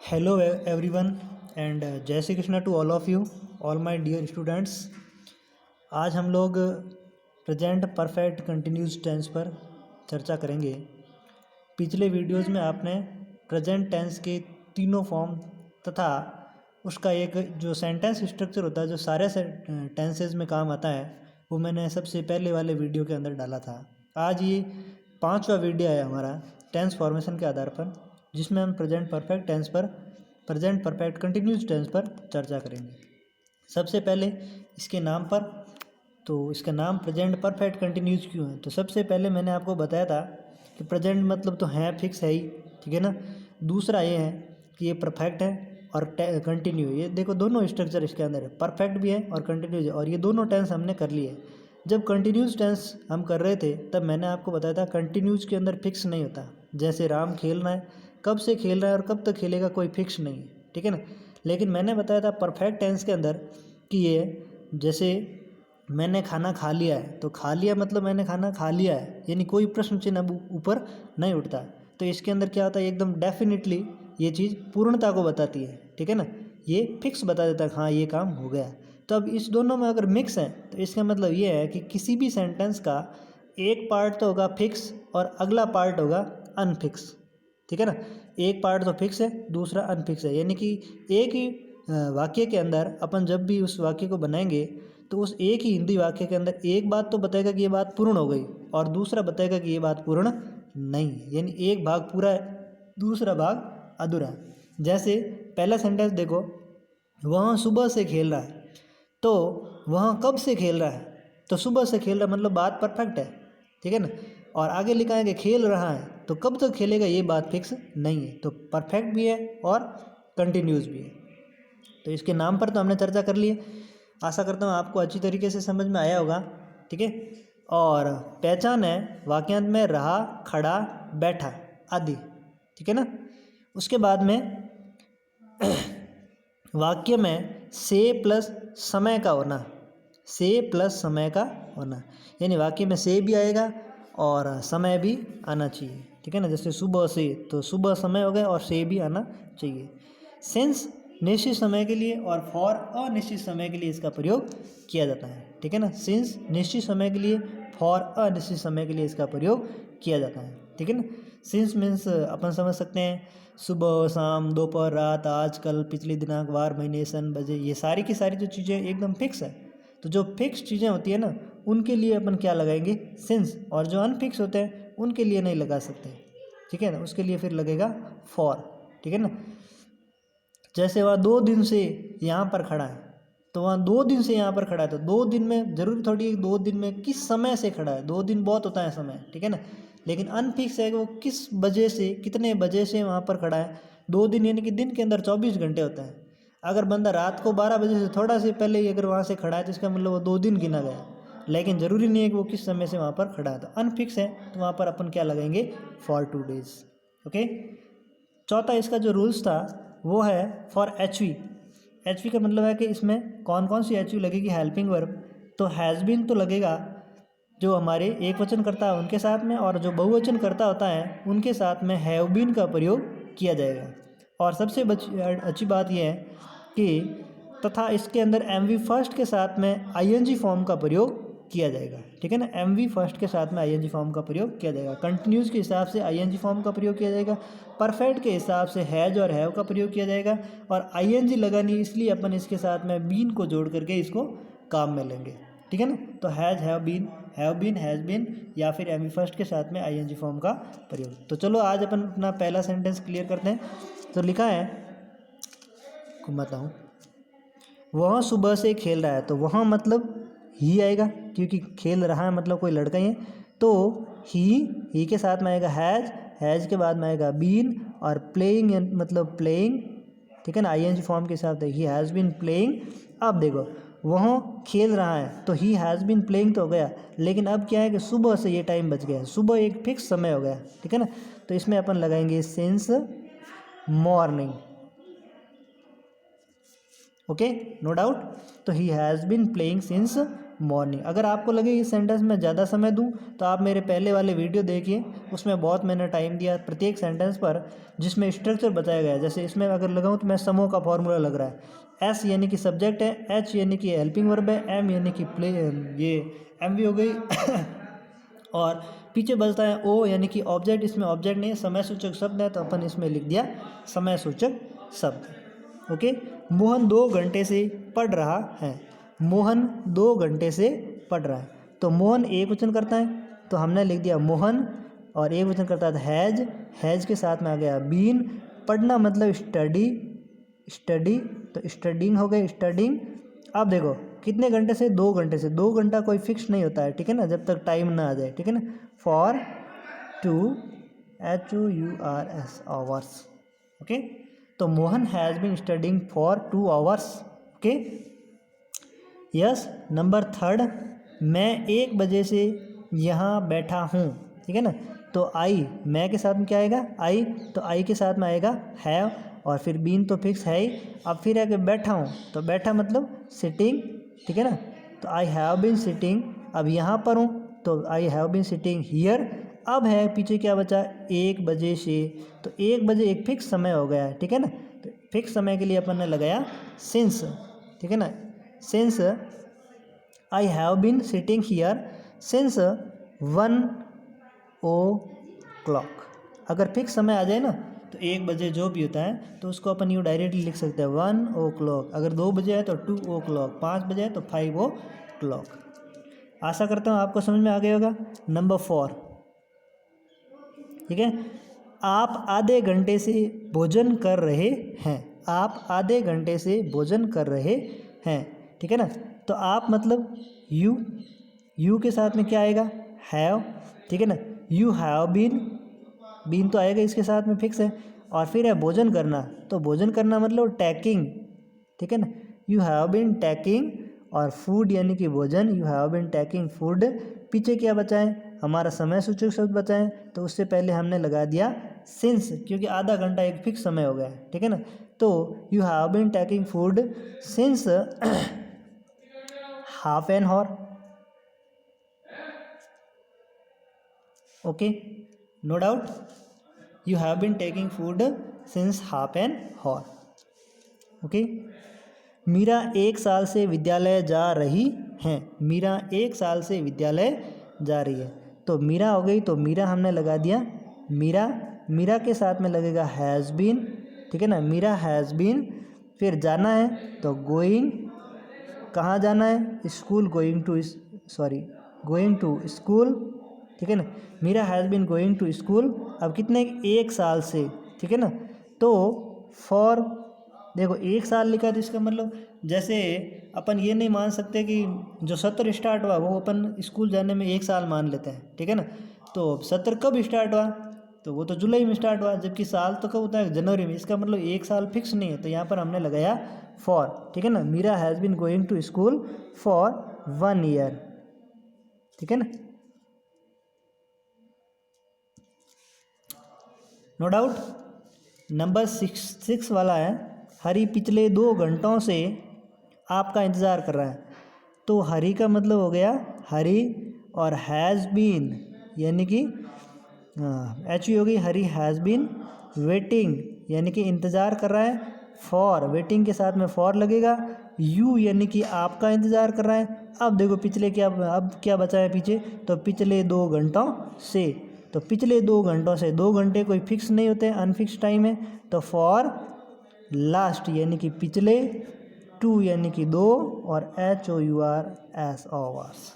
Hello everyone and जय Shri Krishna to all of you all my dear students. आज हम लोग प्रेजेंट परफेक्ट कंटिन्यूस टेंस पर चर्चा करेंगे। पिछले वीडियोस में आपने प्रेजेंट टेंस के तीनों फॉर्म तथा उसका एक जो सेंटेंस स्ट्रक्चर होता है जो सारे टेंसेस में काम आता है वो मैंने सबसे पहले वाले वीडियो के अंदर डाला था। आज ये 5वां वीडियो है हमारा टेंस फॉर्मेशन के आधार पर, जिसमें हम प्रेजेंट परफेक्ट टेंस पर, प्रेजेंट परफेक्ट कंटिन्यूस टेंस पर चर्चा करेंगे। सबसे पहले इसके नाम पर, तो इसका नाम प्रेजेंट परफेक्ट कंटिन्यूस क्यों है? तो सबसे पहले मैंने आपको बताया था कि प्रेजेंट मतलब तो है, फिक्स है ही, ठीक है ना। दूसरा ये है कि ये परफेक्ट है और कंटिन्यू। ये देखो दोनों स्ट्रक्चर इसके अंदर है, परफेक्ट भी है और कंटिन्यूस है, और ये दोनों टेंस हमने कर लिए। जब कंटिन्यूस टेंस हम कर रहे थे तब मैंने आपको बताया था कंटिन्यूस के अंदर फिक्स नहीं होता। जैसे राम खेल रहा है, कब से खेल रहा है और कब तक खेलेगा कोई फिक्स नहीं है, ठीक है ना। लेकिन मैंने बताया था परफेक्ट टेंस के अंदर कि ये जैसे मैंने खाना खा लिया है, तो खा लिया मतलब मैंने खाना खा लिया है, यानी कोई प्रश्न चिन्ह अब ऊपर नहीं उठता। तो इसके अंदर क्या होता है, एकदम डेफिनेटली ये चीज़ पूर्णता को बताती है, ठीक है ना। ये फिक्स बता देता है हाँ ये काम हो गया। तो अब इस दोनों में अगर मिक्स है तो इसका मतलब ये है कि किसी भी सेंटेंस का एक पार्ट तो होगा फिक्स और अगला पार्ट होगा अनफिक्स, ठीक है ना। एक पार्ट तो फिक्स है, दूसरा अनफिक्स है, यानी कि एक ही वाक्य के अंदर अपन जब भी उस वाक्य को बनाएंगे तो उस एक ही हिंदी वाक्य के अंदर एक बात तो बताएगा कि ये बात पूर्ण हो गई और दूसरा बताएगा कि ये बात पूर्ण नहीं है, यानी एक भाग पूरा है, दूसरा भाग अधूरा है। जैसे पहला सेंटेंस देखो, वह सुबह से खेल रहा है, तो वह कब से खेल रहा है? तो सुबह से खेल रहा है मतलब बात परफेक्ट है, ठीक है ना। और आगे लिखा है कि खेल रहा है, तो कब तक खेलेगा ये बात फिक्स नहीं है, तो परफेक्ट भी है और कंटिन्यूस भी है। तो इसके नाम पर तो हमने चर्चा कर ली है। आशा करता हूँ आपको अच्छी तरीके से समझ में आया होगा, ठीक है। और पहचान है वाक्यांश में रहा, खड़ा, बैठा आदि, ठीक है ना। उसके बाद में वाक्य में से प्लस समय का होना, से प्लस समय का होना, यानी वाक्य में से भी आएगा और समय भी आना चाहिए, ठीक है ना। जैसे सुबह से, तो सुबह समय हो गया और से भी आना चाहिए। सिंस निश्चित समय के लिए और फॉर अनिश्चित समय के लिए इसका प्रयोग किया जाता है, ठीक है ना। सिंस निश्चित समय के लिए, फॉर अनिश्चित समय के लिए इसका प्रयोग किया जाता है, ठीक है ना। सिंस मीन्स अपन समझ सकते हैं सुबह, शाम, दोपहर, रात, आज, कल, पिछले दिनांक, वार, महीने, सन, बजे, ये सारी की सारी जो चीज़ें एकदम फिक्स है। तो जो फिक्स चीज़ें होती है ना उनके लिए अपन क्या लगाएंगे, सिंस, और जो अनफिक्स होते हैं उनके लिए नहीं लगा सकते, ठीक है ना। उसके लिए फिर लगेगा फॉर, ठीक है ना। जैसे वह 2 दिन से यहाँ पर खड़ा है, तो वहाँ 2 दिन से यहाँ पर खड़ा है, तो 2 दिन में जरूरी थोड़ी है 2 दिन में किस समय से खड़ा है, 2 दिन बहुत होता है समय, ठीक है ना। लेकिन अनफिक्स है कि वो किस बजे से, कितने बजे से वहाँ पर खड़ा है। 2 दिन यानी कि दिन के अंदर 24 घंटे होता है। अगर बंदा रात को 12 बजे से थोड़ा से पहले ही अगर वहाँ से खड़ा है तो इसका मतलब वो 2 दिन गिना गया, लेकिन ज़रूरी नहीं है कि वो किस समय से वहाँ पर खड़ा है। तो अनफिक्स है तो वहाँ पर अपन क्या लगाएंगे, फॉर 2 डेज, ओके। चौथा इसका जो रूल्स था वो है for H we. H we का मतलब है कि इसमें कौन कौन सी एच वी लगेगी, हेल्पिंग वर्ब। तो हैज़ बीन तो लगेगा जो हमारे एक वचन करता है उनके साथ में, और जो बहुवचन करता होता है उनके साथ में हैव बीन का प्रयोग किया जाएगा। और सबसे अच्छी बात यह है कि तथा इसके अंदर एम वी फर्स्ट के साथ में आई एन जी फॉर्म का प्रयोग किया जाएगा, ठीक है ना। एम वी फर्स्ट के साथ में आई एन जी फॉर्म का प्रयोग किया जाएगा। कंटिन्यूस के हिसाब से आई एन जी फॉर्म का प्रयोग किया जाएगा। परफेक्ट के हिसाब से हैज और हैव का प्रयोग किया जाएगा। और आई एन जी लगानी इसलिए अपन इसके साथ में बीन को जोड़ करके इसको काम में लेंगे, ठीक है ना। तो has, have been, has been, या फिर एम वी फर्स्ट के साथ में आई एन जी फॉर्म का प्रयोग। तो चलो आज अपन अपना पहला सेंटेंस क्लियर करते हैं। तो लिखा है, घुमाता हूँ, वह सुबह से खेल रहा है, तो वहाँ मतलब ही आएगा क्योंकि खेल रहा है मतलब कोई लड़का ही है। तो ही के साथ में आएगा हैज़ के बाद में आएगा बीन, और प्लेइंग मतलब प्लेइंग, ठीक है ना। आई एन जी फॉर्म के हिसाब से ही हैज़ बीन प्लेइंग। अब देखो वह खेल रहा है तो ही हैज़ बीन प्लेइंग तो हो गया, लेकिन अब क्या है कि सुबह से ये टाइम बच गया, सुबह एक फिक्स समय हो गया, ठीक है ना। तो इसमें अपन लगाएंगे since morning, okay, no doubt. तो he has been playing since morning. अगर आपको लगे इस सेंटेंस में ज़्यादा समय दूं तो आप मेरे पहले वाले वीडियो देखिए, उसमें बहुत मैंने टाइम दिया प्रत्येक सेंटेंस पर, जिसमें स्ट्रक्चर बताया गया है। जैसे इसमें अगर लगाऊं तो मैं समूह का फॉर्मूला लग रहा है। एस यानी कि सब्जेक्ट है, एच यानी कि हेल्पिंग वर्ब है, एम यानी कि प्ले, ये एम भी हो गई और पीछे बचता है ओ यानी कि ऑब्जेक्ट। इसमें ऑब्जेक्ट नहीं है, समय सूचक शब्द है, तो अपन इसमें लिख दिया समय सूचक शब्द। ओके, मोहन 2 घंटे से पढ़ रहा है। मोहन 2 घंटे से पढ़ रहा है, तो मोहन एक वचन करता है, तो हमने लिख दिया मोहन, और एक वचन करता है हैज, हैज के साथ में आ गया बीन। पढ़ना मतलब स्टडी, स्टडी तो स्टडिंग हो गई, स्टडिंग। अब देखो कितने घंटे से, 2 घंटे से। 2 घंटा कोई फिक्स नहीं होता है, ठीक है ना, जब तक टाइम ना आ जाए, ठीक है ना। For 2 HOURS hours. ओके, तो Mohan has been studying for 2 hours. Okay, yes. Number 3, मैं 1 बजे से यहाँ बैठा हूँ, ठीक है ना। तो आई, मैं के साथ में क्या आएगा, आई, तो आई के साथ में आएगा हैव, और फिर बीन तो फिक्स है ही। अब फिर है कि बैठा हूँ, तो बैठा मतलब सिटिंग, ठीक है ना। तो आई हैव बीन सिटिंग, अब यहाँ पर हूँ तो I have been sitting here. अब है पीछे क्या बचा, 1 बजे से, तो 1 बजे एक फिक्स समय हो गया है, ठीक है ना। तो फिक्स समय के लिए अपन ने लगाया सिंस, ठीक है ना। Since I have been sitting here since 1 o'clock। अगर फिक्स समय आ जाए ना, तो 1 बजे जो भी होता है तो उसको अपन यूँ डायरेक्टली लिख सकते हैं 1 o'clock। अगर 2 बजे है तो 2 o'clock, 5 बजे है तो 5 o'clock। आशा करता हूँ आपको समझ में आ गया होगा। नंबर 4, ठीक है, आप आधे घंटे से भोजन कर रहे हैं। आप आधे घंटे से भोजन कर रहे हैं, ठीक है ना। तो आप मतलब यू, यू के साथ में क्या आएगा, हैव, ठीक है ना। यू हैव बीन, बीन तो आएगा इसके साथ में फिक्स है, और फिर है भोजन करना, तो भोजन करना मतलब टेकिंग, ठीक है ना। यू हैव बीन टेकिंग, और फूड यानी कि भोजन, you have been taking food. पीछे क्या बचा है, हमारा समय सूचक शब्द बचा है, तो उससे पहले हमने लगा दिया सिंस, क्योंकि आधा घंटा एक फिक्स समय हो गया है, ठीक है ना। तो you have been taking food since half an hour. Okay, no doubt, you have been taking food since half an hour. Okay, Meera 1 साल से विद्यालय जा रही हैं। मीरा 1 साल से विद्यालय जा रही है, तो मीरा हो गई, तो मीरा हमने लगा दिया मीरा। मीरा के साथ में लगेगा हैज़ बीन, ठीक है ना। मीरा हैज़ बीन, फिर जाना है तो गोइंग, कहाँ जाना है, school, going to, sorry, going to school, ठीक है ना। Meera has been going to school. अब कितने, 1 साल से, ठीक है ना। तो फॉर, देखो 1 साल लिखा है, तो इसका मतलब जैसे अपन ये नहीं मान सकते कि जो सत्र स्टार्ट हुआ वो अपन स्कूल जाने में 1 साल मान लेते हैं, ठीक है ना। तो सत्र कब स्टार्ट हुआ, तो वो तो जुलाई में स्टार्ट हुआ, जबकि साल तो कब होता है, जनवरी में। इसका मतलब 1 साल फिक्स नहीं है, तो यहाँ पर हमने लगाया फॉर, ठीक है ना। Meera has been going to school for 1 year, ठीक है ना, नो डाउट। नंबर 6 वाला है, हरी पिछले 2 घंटों से आपका इंतज़ार कर रहा है। तो हरी का मतलब हो गया हरी, और हैज़ बीन यानी कि एच हो गई, हरी हैज़ बीन वेटिंग यानी कि इंतज़ार कर रहा है। फॉर, वेटिंग के साथ में फॉर लगेगा। यू यानी कि आपका इंतज़ार कर रहा है। अब देखो पिछले क्या, अब क्या बचा है पीछे, तो पिछले 2 घंटों से, तो पिछले 2 घंटों से, 2 घंटे कोई फिक्स नहीं होते, अनफिक्स टाइम है। तो फॉर लास्ट यानी कि पिछले, 2 यानी कि 2, और HOURS आवर्स,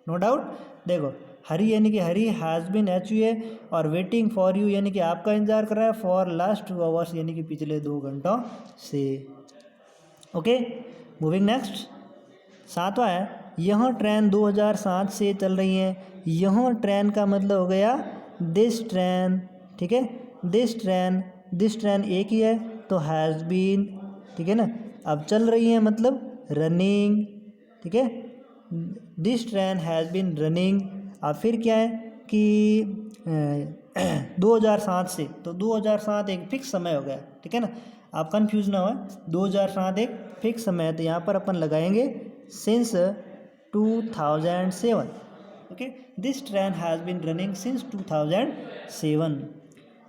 नो डाउट। देखो हरी यानी कि हरी हैज़ बीन HU, और वेटिंग फॉर यू यानी कि आपका इंतजार कर रहा है, फॉर लास्ट 2 आवर्स यानी कि पिछले 2 घंटों से। Okay, moving next. 7वां है, यह ट्रेन 2007 से चल रही है। यह ट्रेन का मतलब हो गया दिस ट्रेन, ठीक है। दिस ट्रेन, दिस ट्रेन एक ही है, तो हैज़ बीन, ठीक है ना। अब चल रही है मतलब रनिंग, ठीक है। This train has been running. अब फिर क्या है कि 2007 से, तो 2007 एक फिक्स समय हो गया, ठीक है ना। आप कंफ्यूज ना हो, 2007 एक फिक्स समय है, तो यहाँ पर अपन लगाएंगे since 2007. Okay, this train has been running since 2007.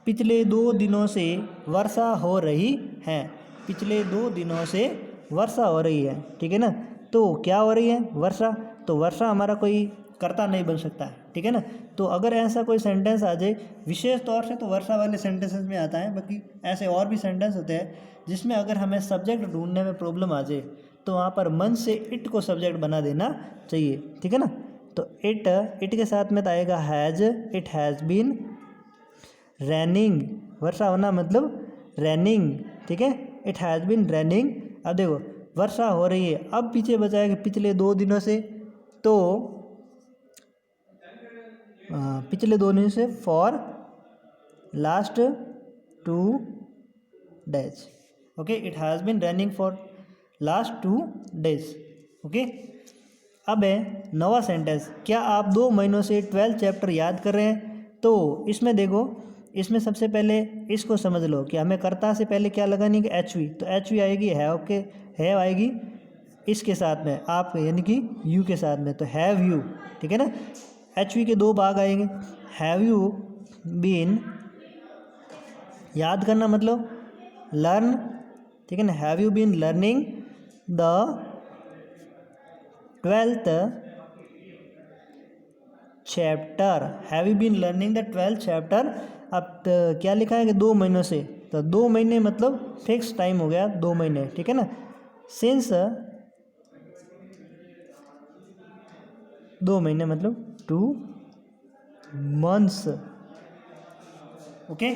पिछले 2 दिनों से वर्षा हो रही है, पिछले 2 दिनों से वर्षा हो रही है, ठीक है ना। तो क्या हो रही है? वर्षा। तो वर्षा हमारा कोई कर्ता नहीं बन सकता है, ठीक है ना। तो अगर ऐसा कोई सेंटेंस आ जाए, विशेष तौर से तो वर्षा वाले सेंटेंसेस में आता है, बाकी ऐसे और भी सेंटेंस होते हैं जिसमें अगर हमें सब्जेक्ट ढूंढने में प्रॉब्लम आ जाए तो वहाँ पर मन से इट को सब्जेक्ट बना देना चाहिए, ठीक है ना। तो इट के साथ में तो आएगा has, it has been raining, वर्षा होना मतलब रैनिंग, ठीक है। It has been raining. अब देखो वर्षा हो रही है, अब पीछे बचा है कि पिछले 2 दिनों से, तो पिछले 2 दिनों से for last 2 days. Okay, it has been running for last 2 days. ओके, अब है नवा सेंटेंस, क्या आप 2 महीनों से 12 चैप्टर याद कर रहे हैं? तो इसमें देखो, इसमें सबसे पहले इसको समझ लो कि हमें कर्ता से पहले क्या लगानी है, एच वी। तो एच वी आएगी हैव के, हैव आएगी इसके साथ में, आप यानी कि यू के साथ में, तो हैव यू, ठीक है ना। एच वी के 2 भाग आएंगे, हैव यू बीन, याद करना मतलब लर्न, ठीक है ना। Have you been learning the 12th chapter, have you been learning the 12th chapter. अब क्या लिखा है कि 2 महीनों से, तो 2 महीने मतलब फिक्स टाइम हो गया 2 महीने, ठीक है ना। सिंस 2 महीने मतलब 2 months, ओके,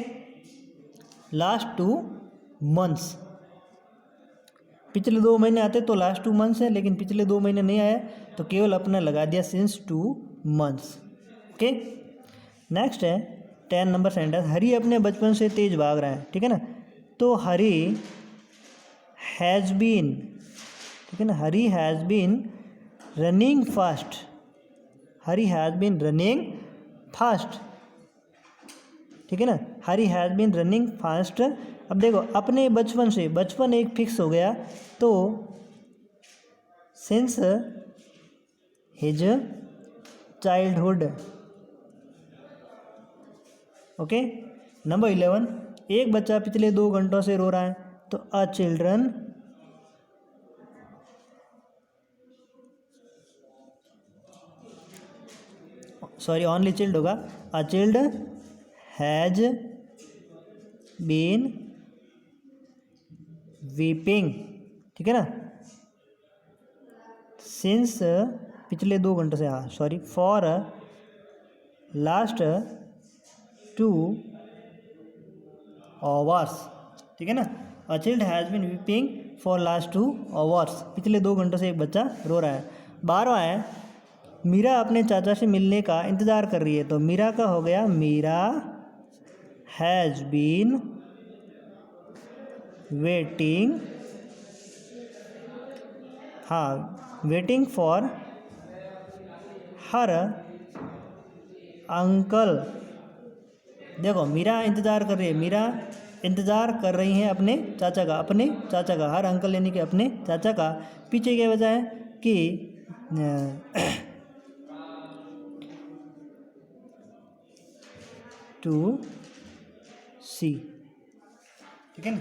लास्ट 2 months। पिछले 2 महीने आते तो लास्ट 2 months है, लेकिन पिछले 2 महीने नहीं आया तो केवल अपना लगा दिया सिंस 2 months। ओके, नेक्स्ट है 10 नंबर सेंटेंस, हरी अपने बचपन से तेज भाग रहा है, ठीक है ना। तो हरी हैज़ बीन, ठीक है ना, Hari has been running fast, Hari has been running fast, ठीक है ना। Hari has been running fast. अब देखो अपने बचपन से, बचपन एक फिक्स हो गया, तो since his childhood. Okay, number 11, एक बच्चा पिछले 2 घंटों से रो रहा है, तो a children, sorry only child होगा, a child has been weeping, ठीक है ना। सिंस पिछले 2 घंटों से, हाँ सॉरी, फॉर लास्ट 2 hours, ठीक है ना। A child has been weeping for last 2 hours, पिछले 2 घंटों से एक बच्चा रो रहा है। 12वां है, मीरा अपने चाचा से मिलने का इंतज़ार कर रही है, तो मीरा का हो गया मीरा हैज़ बीन वेटिंग, हाँ वेटिंग फॉर हर अंकल। देखो मीरा इंतज़ार कर रही है, मीरा इंतज़ार कर रही हैं अपने चाचा का, अपने चाचा का, हर अंकल यानी कि अपने चाचा का। पीछे क्या वजह है कि टू सी, ठीक है ना।